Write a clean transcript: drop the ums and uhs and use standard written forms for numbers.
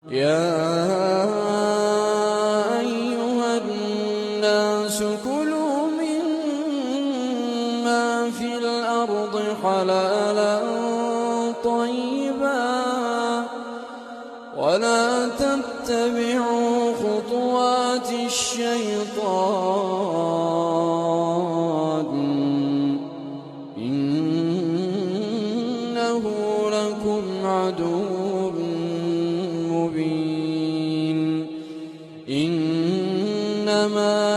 يا أيها الناس كلوا مما في الأرض حلالا طيبا ولا تتبعوا خطوات الشيطان إنه لكم عدو مبين. إنما